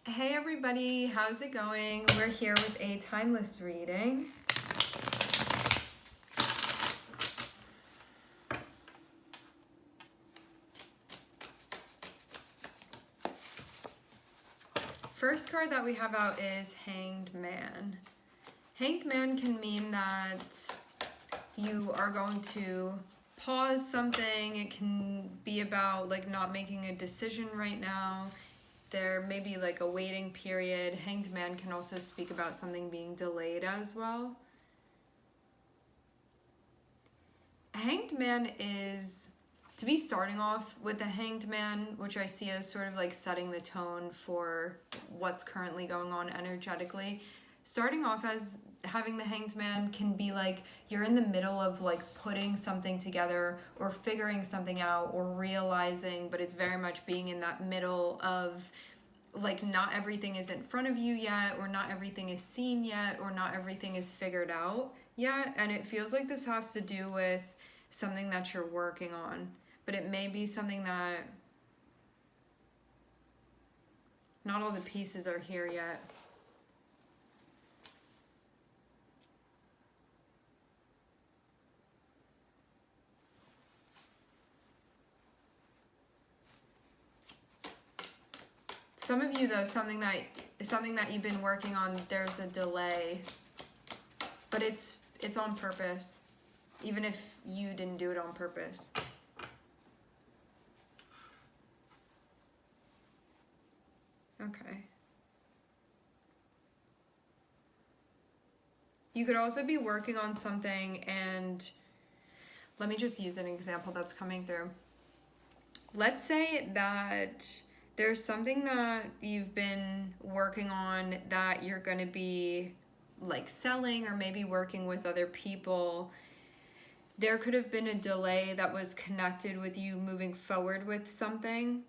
Hey everybody, how's it going? We're here with a timeless reading. First card that we have out is Hanged Man. Hanged Man can mean that you are going to pause something. It can be about like not making a decision right now. There may be like a waiting period. Hanged Man can also speak about something being delayed as well. Hanged Man is to be starting off with the Hanged Man, which I see as sort of like setting the tone for what's currently going on energetically. Starting off as having the Hanged Man can be like you're in the middle of like putting something together or figuring something out or realizing, but it's very much being in that middle of like not everything is in front of you yet, or not everything is seen yet, or not everything is figured out yet. And it feels like this has to do with something that you're working on, but it may be something that not all the pieces are here yet. Some of you though, something that you've been working on, there's a delay, but it's on purpose, even if you didn't do it on purpose. Okay. You could also be working on something, and let me just use an example that's coming through. Let's say that there's something that you've been working on that you're going to be like selling or maybe working with other people. There could have been a delay that was connected with you moving forward with something,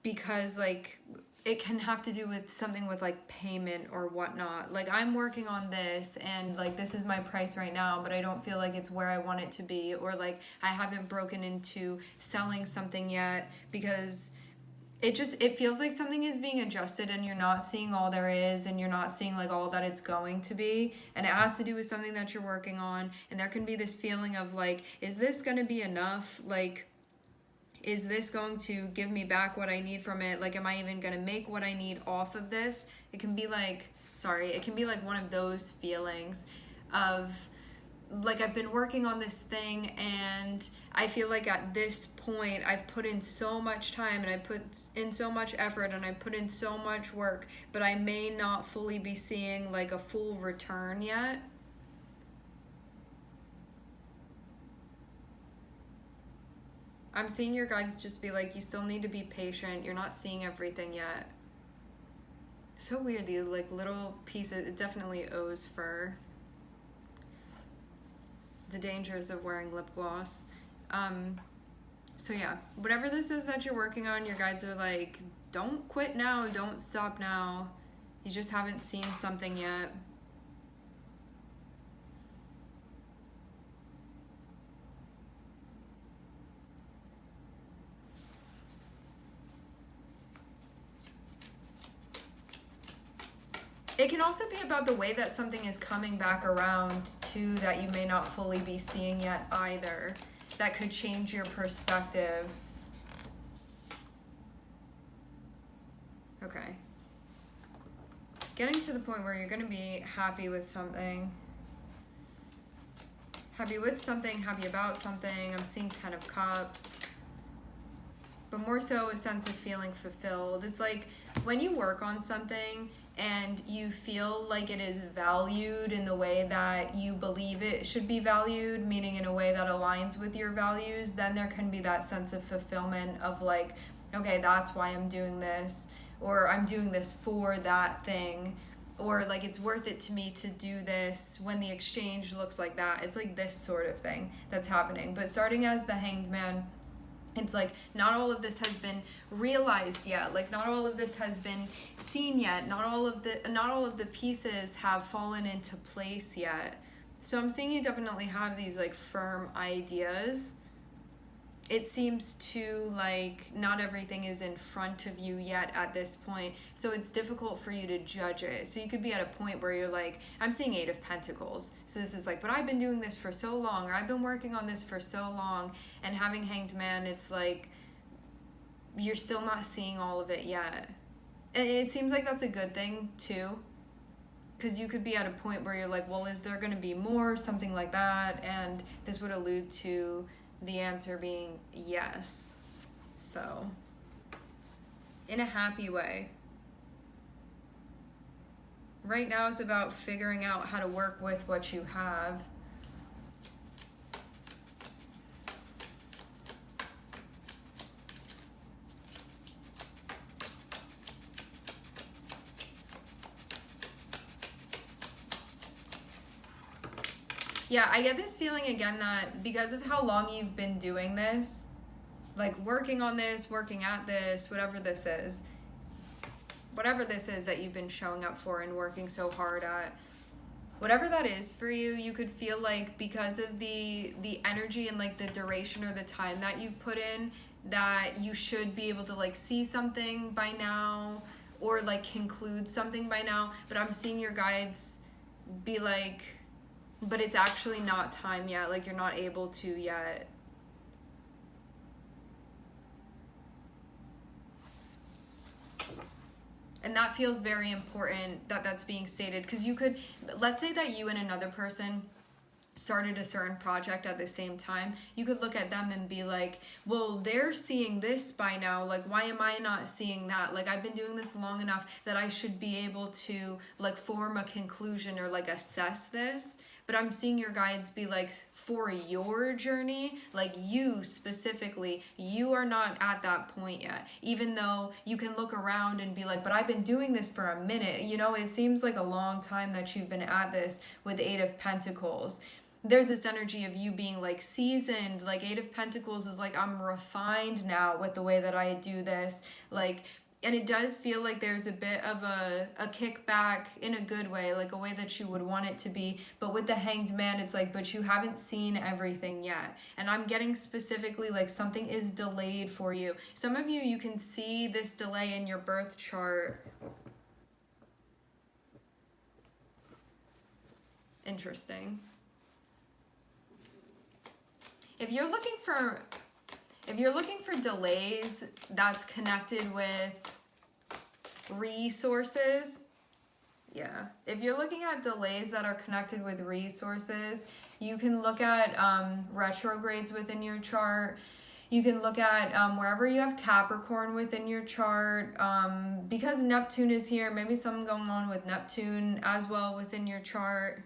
because like it can have to do with something with like payment or whatnot. Like I'm working on this and like this is my price right now, but I don't feel like it's where I want it to be, or like I haven't broken into selling something yet because it feels like something is being adjusted and you're not seeing all there is, and you're not seeing like all that it's going to be, and it has to do with something that you're working on. And there can be this feeling of like, is this going to be enough? Like, is this going to give me back what I need from it? Like, am I even going to make what I need off of this? It can be like one of those feelings of like I've been working on this thing and I feel like at this point I've put in so much time and I put in so much effort and I put in so much work, but I may not fully be seeing like a full return yet. I'm seeing your guides just be like, you still need to be patient. You're not seeing everything yet. So weird, these like little pieces. It definitely owes for the dangers of wearing lip gloss. So yeah, whatever this is that you're working on, your guides are like, don't quit now, don't stop now. You just haven't seen something yet. It can also be about the way that something is coming back around too, that you may not fully be seeing yet either. That could change your perspective. Okay. Getting to the point where you're going to be happy with something. Happy with something, happy about something. I'm seeing 10 of Cups. But more so a sense of feeling fulfilled. It's like when you work on something and you feel like it is valued in the way that you believe it should be valued, meaning in a way that aligns with your values, then there can be that sense of fulfillment of like, okay, that's why I'm doing this, or I'm doing this for that thing, or like it's worth it to me to do this when the exchange looks like that. It's like this sort of thing that's happening. But starting as the Hanged Man, it's like not all of this has been realized yet, like not all of this has been seen yet, not all of the pieces have fallen into place yet. So I'm seeing you definitely have these like firm ideas. it seems to like not everything is in front of you yet at this point, so it's difficult for you to judge it. So you could be at a point where you're like, I'm seeing Eight of Pentacles, so this is like, but I've been doing this for so long, or I've been working on this for so long. And having Hanged Man, it's like you're still not seeing all of it yet, and it seems like that's a good thing too, because you could be at a point where you're like, well, is there going to be more, something like that, and this would allude to the answer being yes. So, in a happy way. Right now it's about figuring out how to work with what you have. Yeah, I get this feeling again that because of how long you've been doing this, like working on this, working at this, whatever this is that you've been showing up for and working so hard at, whatever that is for you, you could feel like because of the energy and like the duration or the time that you've put in, that you should be able to like see something by now or like conclude something by now. But I'm seeing your guides be like, but it's actually not time yet, like you're not able to yet. And that feels very important that that's being stated, because you could, let's say that you and another person started a certain project at the same time, you could look at them and be like, well, they're seeing this by now, like why am I not seeing that? Like I've been doing this long enough that I should be able to like form a conclusion or like assess this. But I'm seeing your guides be like, for your journey, like you specifically, you are not at that point yet. Even though you can look around and be like, but I've been doing this for a minute. You know, it seems like a long time that you've been at this with Eight of Pentacles. There's this energy of you being like seasoned, like Eight of Pentacles is like, I'm refined now with the way that I do this. Like, and it does feel like there's a bit of a kickback in a good way, like a way that you would want it to be. But with the Hanged Man, it's like, but you haven't seen everything yet. And I'm getting specifically like something is delayed for you. Some of you, you can see this delay in your birth chart. Interesting. If you're looking for delays that's connected with resources, yeah. If you're looking at delays that are connected with resources, you can look at retrogrades within your chart. You can look at wherever you have Capricorn within your chart. Because Neptune is here, maybe something going on with Neptune as well within your chart.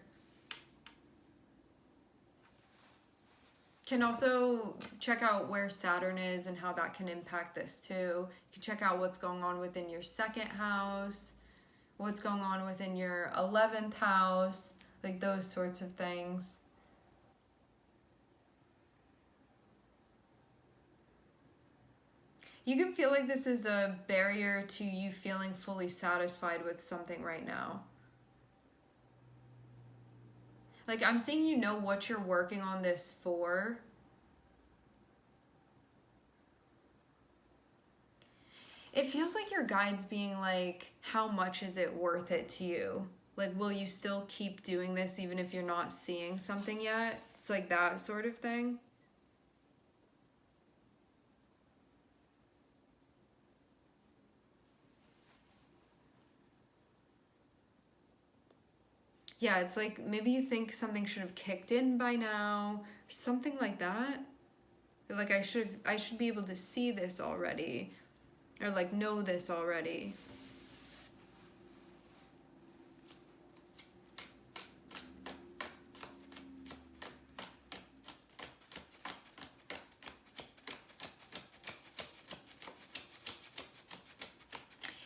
Can also check out where Saturn is and how that can impact this too. You can check out what's going on within your second house, what's going on within your 11th house, like those sorts of things. You can feel like this is a barrier to you feeling fully satisfied with something right now. Like, I'm seeing you know what you're working on this for. It feels like your guide's being like, how much is it worth it to you? Like, will you still keep doing this even if you're not seeing something yet? It's like that sort of thing. Yeah, it's like maybe you think something should have kicked in by now, or something like that. Or like I should be able to see this already, or like know this already.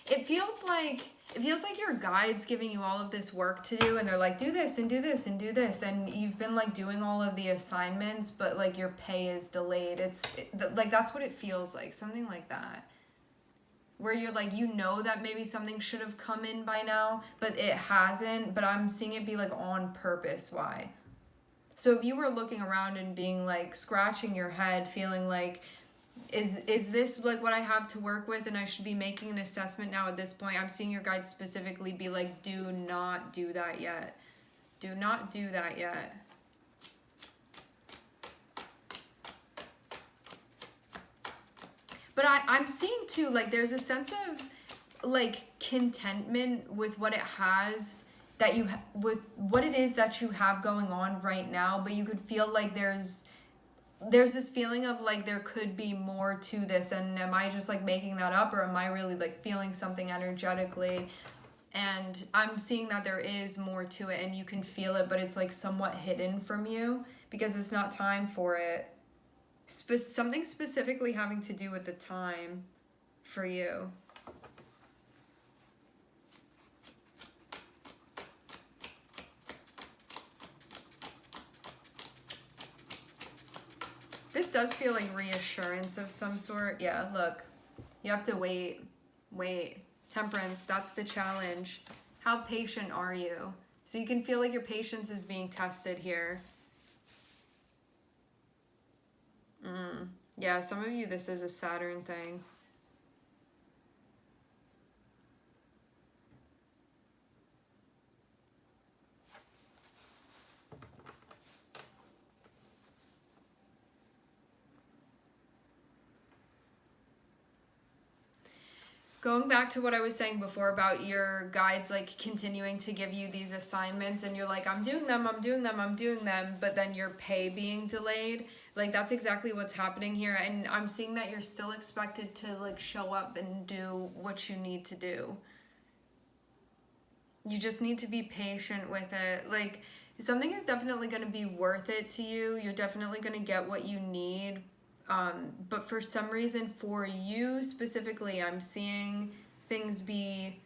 It feels like your guide's giving you all of this work to do, and they're like, do this and do this and do this, and you've been like doing all of the assignments, but like your pay is delayed. Like that's what it feels like, something like that, where you're like, you know that maybe something should have come in by now, but it hasn't. But I'm seeing it be like on purpose. Why? So if you were looking around and being like scratching your head, feeling like, is this like what I have to work with and I should be making an assessment now at this point, I'm seeing your guides specifically be like, do not do that yet. Do not do that yet. But I'm seeing too, like there's a sense of like contentment with what it has that you with what it is that you have going on right now, but you could feel like there's this feeling of like there could be more to this, and am I just like making that up, or am I really like feeling something energetically? And I'm seeing that there is more to it and you can feel it, but it's like somewhat hidden from you because it's not time for it. Something specifically having to do with the time for you. This does feel like reassurance of some sort. Yeah, look, you have to wait. Temperance, that's the challenge. How patient are you? So you can feel like your patience is being tested here. Yeah, some of you, this is a Saturn thing. Going back to what I was saying before about your guides like continuing to give you these assignments and you're like, I'm doing them, but then your pay being delayed. Like that's exactly what's happening here. And I'm seeing that you're still expected to like show up and do what you need to do. You just need to be patient with it. Like something is definitely going to be worth it to you. You're definitely going to get what you need. But for some reason, for you specifically, I'm seeing things be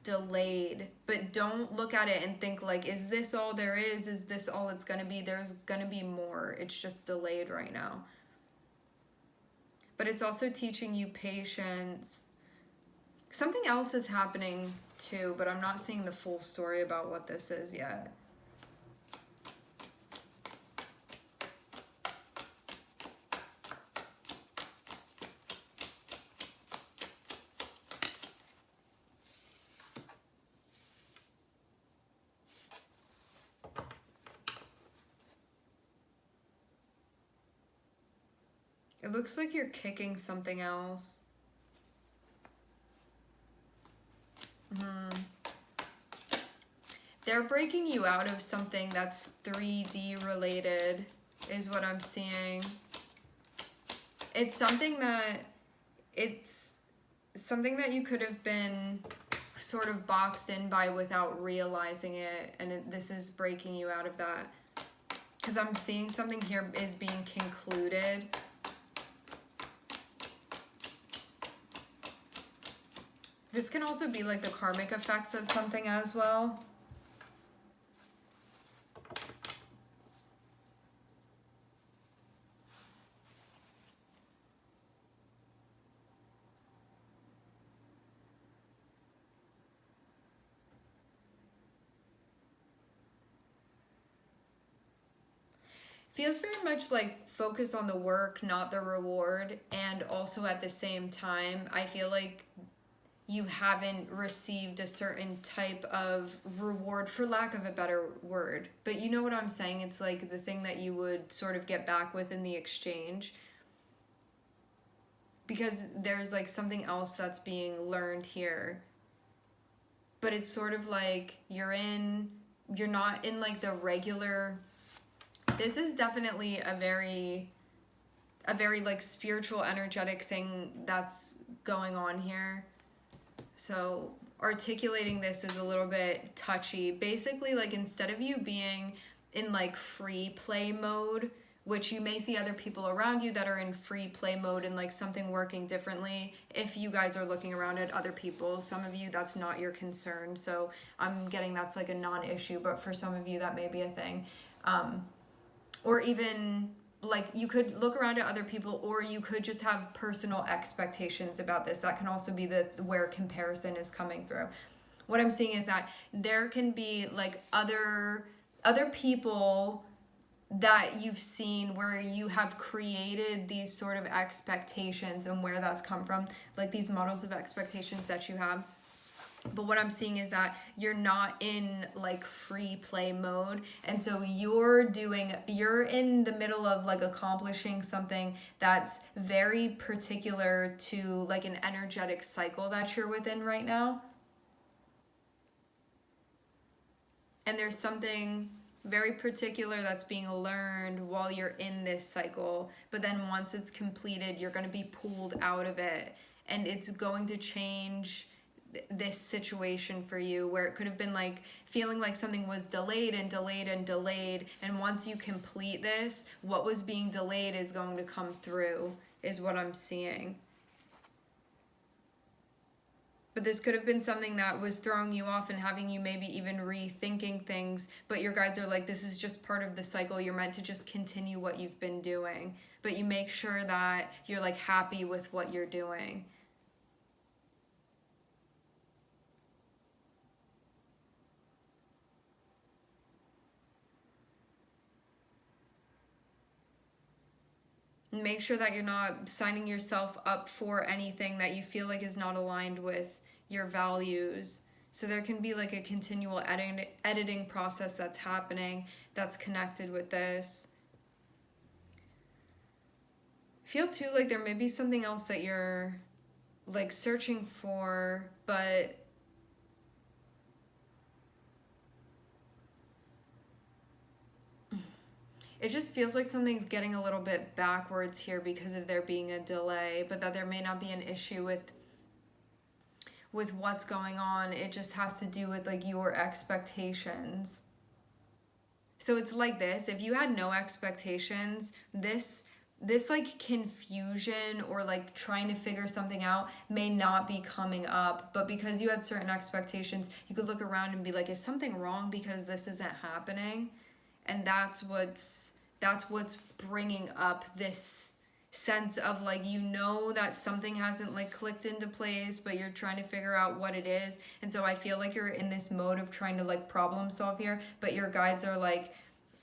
delayed. But don't look at it and think like, is this all there is? Is this all it's going to be? There's going to be more. It's just delayed right now. But it's also teaching you patience. Something else is happening too, but I'm not seeing the full story about what this is yet. It looks like you're kicking something else. They're breaking you out of something that's 3D related, is what I'm seeing. It's something that you could have been sort of boxed in by without realizing it, and this is breaking you out of that. Because I'm seeing something here is being concluded. This can also be like the karmic effects of something as well. Feels very much like focus on the work, not the reward. And also at the same time, I feel like you haven't received a certain type of reward, for lack of a better word. But you know what I'm saying? It's like the thing that you would sort of get back with in the exchange. Because there's like something else that's being learned here. But it's sort of like you're not in like the regular. This is definitely a very like spiritual, energetic thing that's going on here. So articulating this is a little bit touchy. Basically, like instead of you being in like free play mode, which you may see other people around you that are in free play mode and like something working differently. If you guys are looking around at other people, some of you that's not your concern. So I'm getting that's like a non-issue, but for some of you that may be a thing. Or even like you could look around at other people, or you could just have personal expectations about this. That can also be where comparison is coming through. What I'm seeing is that there can be like other people that you've seen where you have created these sort of expectations and where that's come from, like these models of expectations that you have. But what I'm seeing is that you're not in like free play mode. And so you're in the middle of like accomplishing something that's very particular to like an energetic cycle that you're within right now. And there's something very particular that's being learned while you're in this cycle. But then once it's completed, you're going to be pulled out of it. And it's going to change this situation for you, where it could have been like feeling like something was delayed and delayed and delayed, and once you complete this, what was being delayed is going to come through, is what I'm seeing. But this could have been something that was throwing you off and having you maybe even rethinking things, but your guides are like, this is just part of the cycle. You're meant to just continue what you've been doing, but you make sure that you're like happy with what you're doing. Make sure that you're not signing yourself up for anything that you feel like is not aligned with your values. So there can be like a continual editing process that's happening that's connected with this. Feel too like there may be something else that you're like searching for, but it just feels like something's getting a little bit backwards here because of there being a delay, but that there may not be an issue with what's going on. It just has to do with like your expectations. So it's like this, if you had no expectations, this like confusion or like trying to figure something out may not be coming up, but because you had certain expectations, you could look around and be like, is something wrong because this isn't happening? And that's what's bringing up this sense of like, you know, that something hasn't like clicked into place, but you're trying to figure out what it is. And so I feel like you're in this mode of trying to like problem solve here, but your guides are like,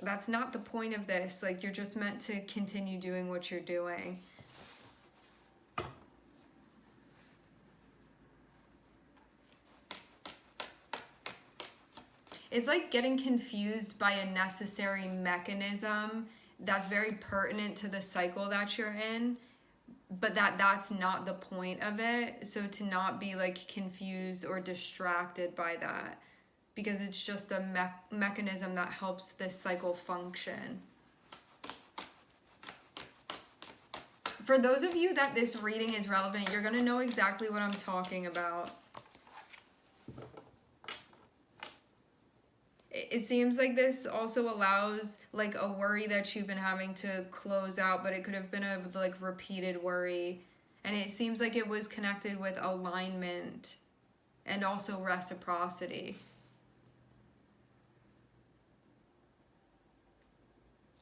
that's not the point of this. Like, you're just meant to continue doing what you're doing. It's like getting confused by a necessary mechanism that's very pertinent to the cycle that you're in, but that's not the point of it. So to not be like confused or distracted by that, because it's just a mechanism that helps this cycle function. For those of you that this reading is relevant, you're going to know exactly what I'm talking about. It seems like this also allows like a worry that you've been having to close out, but it could have been a like repeated worry. And it seems like it was connected with alignment and also reciprocity.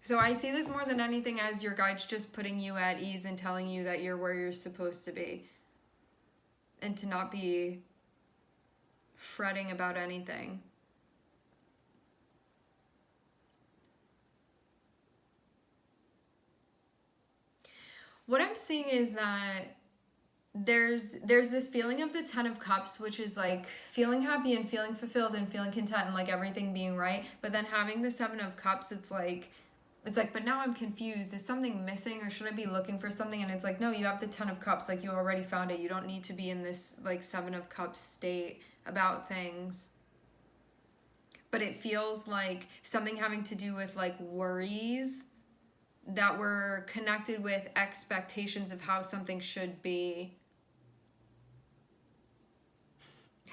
So I see this more than anything as your guides just putting you at ease and telling you that you're where you're supposed to be. And to not be fretting about anything. What I'm seeing is that there's this feeling of the 10 of Cups, which is like feeling happy and feeling fulfilled and feeling content and like everything being right. But then having the 7 of Cups, it's like, but now I'm confused. Is something missing, or should I be looking for something? And it's like, no, you have the 10 of Cups. Like, you already found it. You don't need to be in this like 7 of Cups state about things. But it feels like something having to do with like worries that were connected with expectations of how something should be.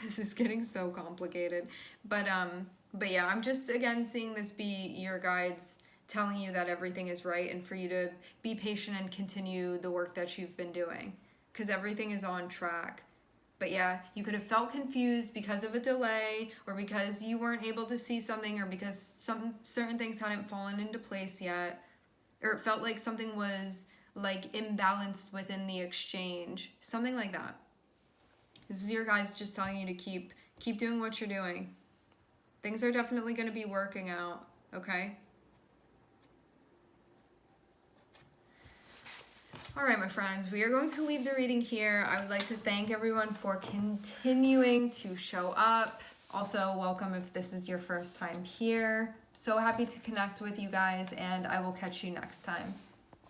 This is getting so complicated. But yeah, I'm just again seeing this be your guides telling you that everything is right and for you to be patient and continue the work that you've been doing, because everything is on track. But yeah, you could have felt confused because of a delay, or because you weren't able to see something, or because some certain things hadn't fallen into place yet. Or it felt like something was like imbalanced within the exchange. Something like that. This is your guys just telling you to keep doing what you're doing. Things are definitely going to be working out, okay? All right, my friends, we are going to leave the reading here. I would like to thank everyone for continuing to show up. Also, welcome if this is your first time here. So happy to connect with you guys, and I will catch you next time.